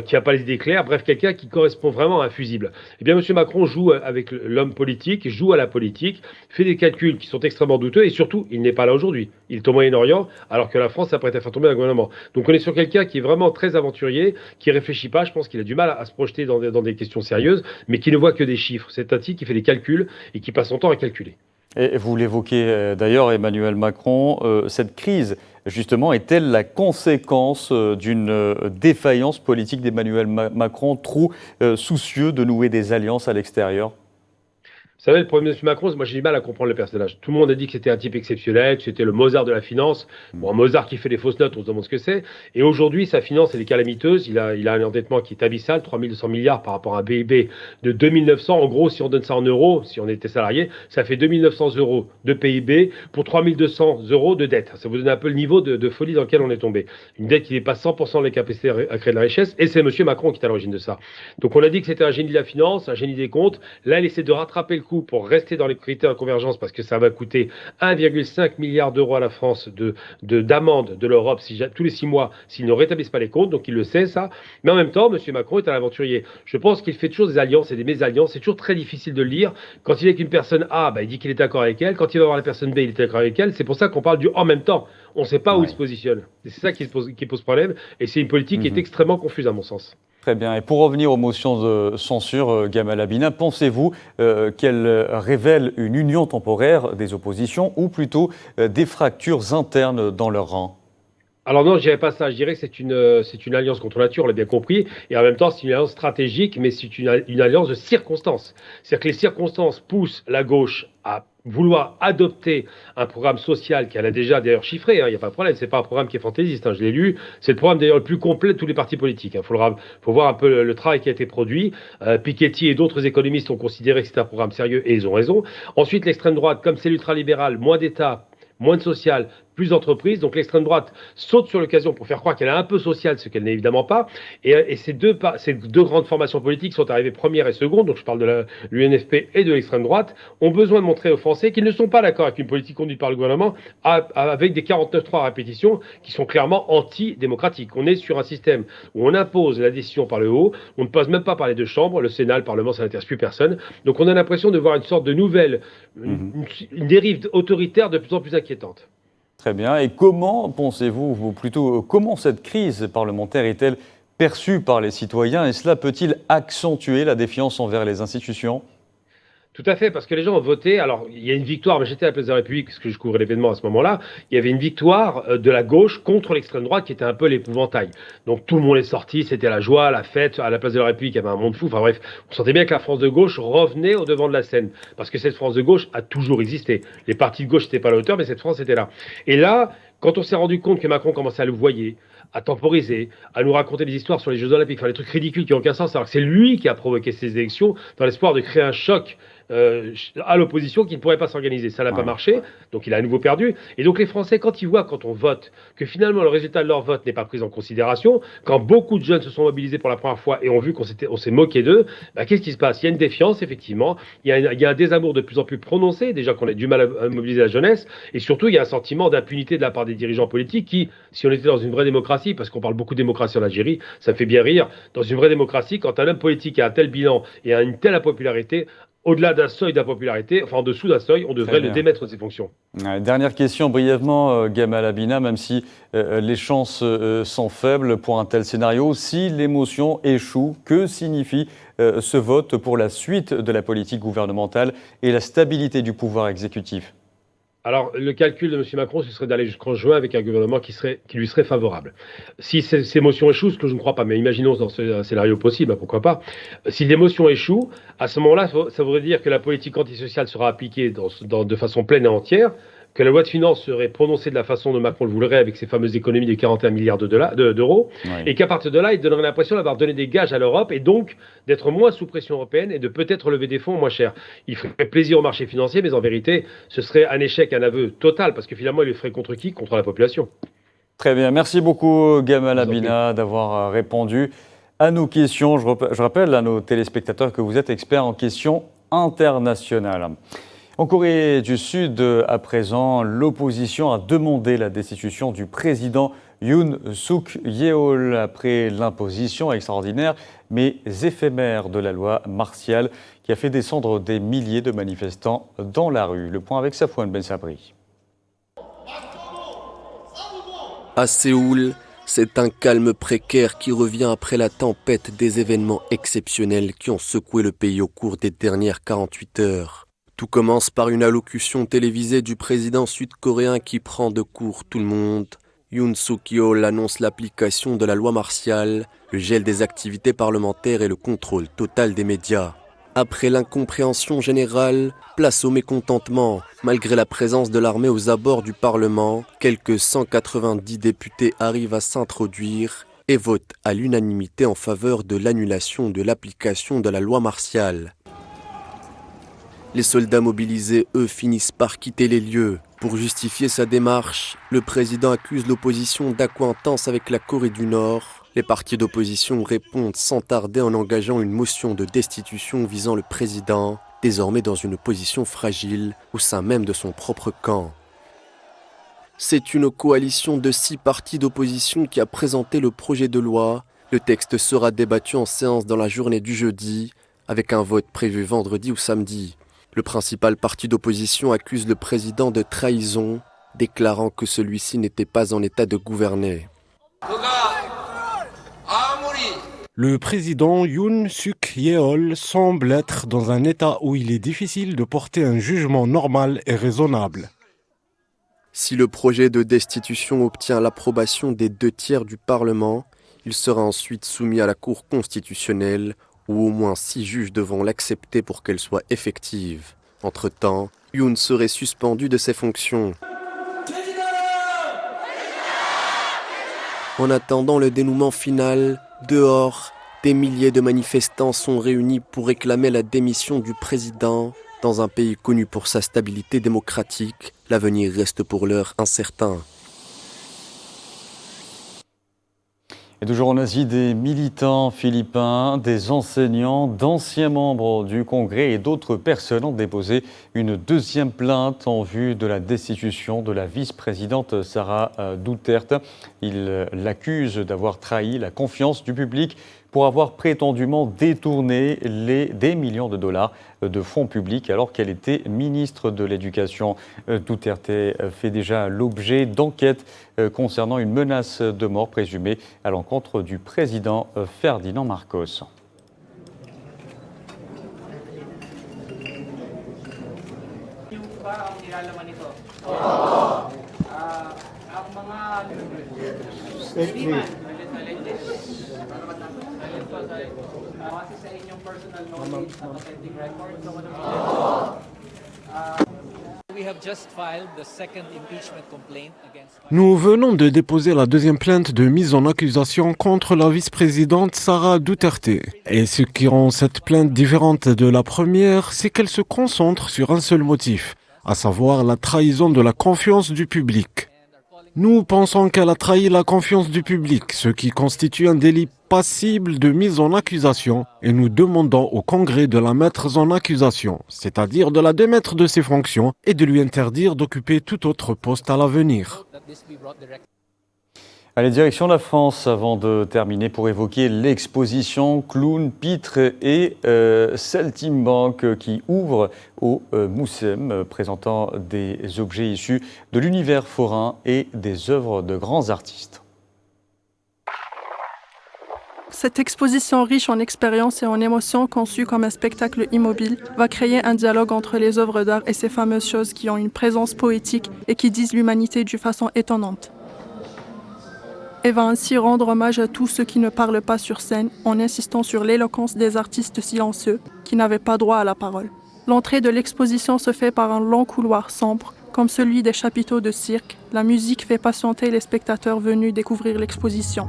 qui n'a pas les idées claires, bref, quelqu'un qui correspond vraiment à un fusible. Eh bien, M. Macron joue avec l'homme politique, joue à la politique, fait des calculs qui sont extrêmement douteux, et surtout, il n'est pas là aujourd'hui. Il est au Moyen-Orient, alors que la France s'apprête à faire tomber un gouvernement. Donc on est sur quelqu'un qui est vraiment très aventurier, qui réfléchit pas, je pense qu'il a du mal à se projeter dans des questions sérieuses, mais qui ne voit que des chiffres. C'est un type qui fait des calculs et qui passe son temps à calculer. Et vous l'évoquez d'ailleurs, Emmanuel Macron, cette crise, justement, est-elle la conséquence d'une défaillance politique d'Emmanuel Macron, trop soucieux de nouer des alliances à l'extérieur ? Vous savez, le premier de M. Macron, moi j'ai du mal à comprendre le personnage. Tout le monde a dit que c'était un type exceptionnel, que c'était le Mozart de la finance. Bon, un Mozart qui fait des fausses notes, on se demande ce que c'est. Et aujourd'hui, sa finance, elle est calamiteuse. Il a un endettement qui est abyssal, 3200 milliards par rapport à un PIB de 2900. En gros, si on donne ça en euros, si on était salarié, ça fait 2900 euros de PIB pour 3200 euros de dette. Ça vous donne un peu le niveau de folie dans lequel on est tombé. Une dette qui dépasse 100% de la capacité à créer de la richesse. Et c'est M. Macron qui est à l'origine de ça. Donc on a dit que c'était un génie de la finance, un génie des comptes. Là, il essaie de rattraper le coup pour rester dans les critères de convergence parce que ça va coûter 1,5 milliard d'euros à la France d'amende de l'Europe tous les 6 mois s'ils ne rétablissent pas les comptes. Donc il le sait ça. Mais en même temps, M. Macron est un aventurier. Je pense qu'il fait toujours des alliances et des mésalliances. C'est toujours très difficile de le lire. Quand il est avec une personne A, il dit qu'il est d'accord avec elle. Quand il va voir la personne B, il est d'accord avec elle. C'est pour ça qu'on parle du en même temps. On ne sait pas où il se positionne. Et c'est ça qui pose problème. Et c'est une politique qui est extrêmement confuse à mon sens. Très bien. Et pour revenir aux motions de censure, Gamal Abina, pensez-vous qu'elles révèlent une union temporaire des oppositions ou plutôt des fractures internes dans leur rang ? Alors non, je dirais pas ça. Je dirais que c'est une alliance contre nature, on l'a bien compris. Et en même temps, c'est une alliance stratégique, mais c'est une alliance de circonstances. C'est-à-dire que les circonstances poussent la gauche à vouloir adopter un programme social qu'elle a déjà d'ailleurs chiffré, il n'y a pas de problème, c'est pas un programme qui est fantaisiste, je l'ai lu, c'est le programme d'ailleurs le plus complet de tous les partis politiques. Faut voir un peu le travail qui a été produit. Piketty et d'autres économistes ont considéré que c'était un programme sérieux et ils ont raison. Ensuite, l'extrême droite, comme c'est l'ultralibéral, moins d'État, moins de social, plus d'entreprises. Donc l'extrême droite saute sur l'occasion pour faire croire qu'elle est un peu sociale, ce qu'elle n'est évidemment pas. Et ces deux grandes formations politiques sont arrivées première et seconde, donc je parle de l'UNFP et de l'extrême droite, ont besoin de montrer aux Français qu'ils ne sont pas d'accord avec une politique conduite par le gouvernement avec des 49.3 à répétition qui sont clairement anti-démocratiques. On est sur un système où on impose la décision par le haut, on ne passe même pas par les deux chambres, le Sénat, le Parlement, ça n'intéresse plus personne. Donc on a l'impression de voir une sorte de nouvelle, une dérive autoritaire de plus en plus inquiétante. Très bien. Et comment pensez-vous, ou plutôt comment cette crise parlementaire est-elle perçue par les citoyens et cela peut-il accentuer la défiance envers les institutions ? Tout à fait, parce que les gens ont voté. Alors, il y a une victoire, mais j'étais à la Place de la République, parce que je couvrais l'événement à ce moment-là. Il y avait une victoire de la gauche contre l'extrême droite qui était un peu l'épouvantail. Donc, tout le monde est sorti, c'était la joie, la fête. À la Place de la République, il y avait un monde fou. Enfin bref, on sentait bien que la France de gauche revenait au devant de la scène. Parce que cette France de gauche a toujours existé. Les partis de gauche n'étaient pas à la hauteur, mais cette France était là. Et là, quand on s'est rendu compte que Macron commençait à le voyer, à temporiser, à nous raconter des histoires sur les Jeux Olympiques, enfin des trucs ridicules qui n'ont aucun sens, alors que c'est lui qui a provoqué ces élections dans l'espoir de créer un choc à l'opposition qui ne pourrait pas s'organiser. Ça n'a pas marché, donc il a à nouveau perdu. Et donc les Français, quand ils voient, quand on vote, que finalement le résultat de leur vote n'est pas pris en considération, quand beaucoup de jeunes se sont mobilisés pour la première fois et ont vu qu'on s'est moqué d'eux, qu'est-ce qui se passe ? Il y a une défiance, effectivement, il y a un désamour de plus en plus prononcé, déjà qu'on a du mal à mobiliser la jeunesse, et surtout il y a un sentiment d'impunité de la part des dirigeants politiques qui, si on était dans une vraie démocratie, parce qu'on parle beaucoup de démocratie en Algérie, ça me fait bien rire, dans une vraie démocratie, quand un homme politique a un tel bilan et a une telle impopularité, au-delà d'un seuil d'impopularité, enfin en dessous d'un seuil, on devrait le démettre de ses fonctions. Dernière question brièvement, Gamal Abina, même si les chances sont faibles pour un tel scénario, si l'émotion échoue, que signifie ce vote pour la suite de la politique gouvernementale et la stabilité du pouvoir exécutif ? Alors, le calcul de M. Macron, ce serait d'aller jusqu'en juin avec un gouvernement qui lui serait favorable. Si ces motions échouent, ce que je ne crois pas, mais imaginons dans ce scénario possible, pourquoi pas, si les motions échouent, à ce moment-là, ça voudrait dire que la politique antisociale sera appliquée de façon pleine et entière, que la loi de finances serait prononcée de la façon dont Macron le voudrait, avec ses fameuses économies de 41 milliards d'euros, et qu'à partir de là, il donnerait l'impression d'avoir donné des gages à l'Europe, et donc d'être moins sous pression européenne, et de peut-être lever des fonds moins chers. Il ferait plaisir au marché financier, mais en vérité, ce serait un échec, un aveu total, parce que finalement, il le ferait contre qui? Contre la population. Très bien, merci beaucoup Gamal Abina d'avoir répondu à nos questions. Je rappelle à nos téléspectateurs que vous êtes expert en questions internationales. En Corée du Sud, à présent, l'opposition a demandé la destitution du président Yoon Suk-yeol après l'imposition extraordinaire mais éphémère de la loi martiale qui a fait descendre des milliers de manifestants dans la rue. Le point avec Safouane Ben Sabri. À Séoul, c'est un calme précaire qui revient après la tempête des événements exceptionnels qui ont secoué le pays au cours des dernières 48 heures. Tout commence par une allocution télévisée du président sud-coréen qui prend de court tout le monde. Yoon Suk-yeol annonce l'application de la loi martiale, le gel des activités parlementaires et le contrôle total des médias. Après l'incompréhension générale, place au mécontentement. Malgré la présence de l'armée aux abords du Parlement, quelques 190 députés arrivent à s'introduire et votent à l'unanimité en faveur de l'annulation de l'application de la loi martiale. Les soldats mobilisés, eux, finissent par quitter les lieux. Pour justifier sa démarche, le président accuse l'opposition d'accointance avec la Corée du Nord. Les partis d'opposition répondent sans tarder en engageant une motion de destitution visant le président, désormais dans une position fragile au sein même de son propre camp. C'est une coalition de 6 partis d'opposition qui a présenté le projet de loi. Le texte sera débattu en séance dans la journée du jeudi, avec un vote prévu vendredi ou samedi. Le principal parti d'opposition accuse le président de trahison, déclarant que celui-ci n'était pas en état de gouverner. Le président Yoon Suk-yeol semble être dans un état où il est difficile de porter un jugement normal et raisonnable. Si le projet de destitution obtient l'approbation des 2/3 du Parlement, il sera ensuite soumis à la Cour constitutionnelle, où au moins 6 juges devront l'accepter pour qu'elle soit effective. Entre-temps, Yoon serait suspendu de ses fonctions. En attendant le dénouement final, dehors, des milliers de manifestants sont réunis pour réclamer la démission du président. Dans un pays connu pour sa stabilité démocratique, l'avenir reste pour l'heure incertain. Et toujours en Asie, des militants philippins, des enseignants, d'anciens membres du Congrès et d'autres personnes ont déposé une 2e plainte en vue de la destitution de la vice-présidente Sara Duterte. Ils l'accusent d'avoir trahi la confiance du public pour avoir prétendument détourné des millions de dollars de fonds publics alors qu'elle était ministre de l'Éducation. Duterte fait déjà l'objet d'enquêtes concernant une menace de mort présumée à l'encontre du président Ferdinand Marcos. Nous venons de déposer la 2e plainte de mise en accusation contre la vice-présidente Sara Duterte. Et ce qui rend cette plainte différente de la première, c'est qu'elle se concentre sur un seul motif, à savoir la trahison de la confiance du public. Nous pensons qu'elle a trahi la confiance du public, ce qui constitue un délit passible de mise en accusation, et nous demandons au Congrès de la mettre en accusation, c'est-à-dire de la démettre de ses fonctions et de lui interdire d'occuper tout autre poste à l'avenir. Allez, direction la France avant de terminer pour évoquer l'exposition Clown, Pitre et Saltimbanque qui ouvre au Mucem, présentant des objets issus de l'univers forain et des œuvres de grands artistes. Cette exposition riche en expériences et en émotions conçue comme un spectacle immobile va créer un dialogue entre les œuvres d'art et ces fameuses choses qui ont une présence poétique et qui disent l'humanité d'une façon étonnante. Et va ainsi rendre hommage à tous ceux qui ne parlent pas sur scène en insistant sur l'éloquence des artistes silencieux qui n'avaient pas droit à la parole. L'entrée de l'exposition se fait par un long couloir sombre comme celui des chapiteaux de cirque, la musique fait patienter les spectateurs venus découvrir l'exposition.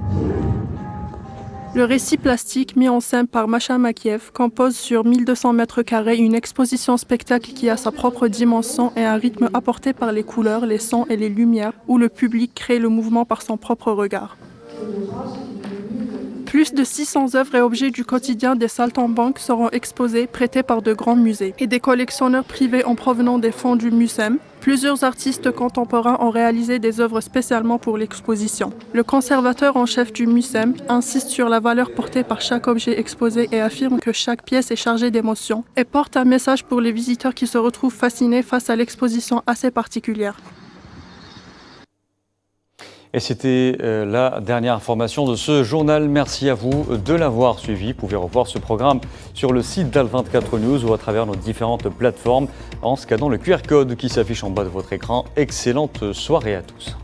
Le récit plastique mis en scène par Masha Makiev compose sur 1200 mètres carrés une exposition spectacle qui a sa propre dimension et un rythme apporté par les couleurs, les sons et les lumières où le public crée le mouvement par son propre regard. Plus de 600 œuvres et objets du quotidien des saltimbanques seront exposés, prêtés par de grands musées et des collectionneurs privés en provenant des fonds du MUSEM. Plusieurs artistes contemporains ont réalisé des œuvres spécialement pour l'exposition. Le conservateur en chef du MUSEM insiste sur la valeur portée par chaque objet exposé et affirme que chaque pièce est chargée d'émotions et porte un message pour les visiteurs qui se retrouvent fascinés face à l'exposition assez particulière. Et c'était la dernière information de ce journal. Merci à vous de l'avoir suivi. Vous pouvez revoir ce programme sur le site d'Al24 News ou à travers nos différentes plateformes en scannant le QR code qui s'affiche en bas de votre écran. Excellente soirée à tous.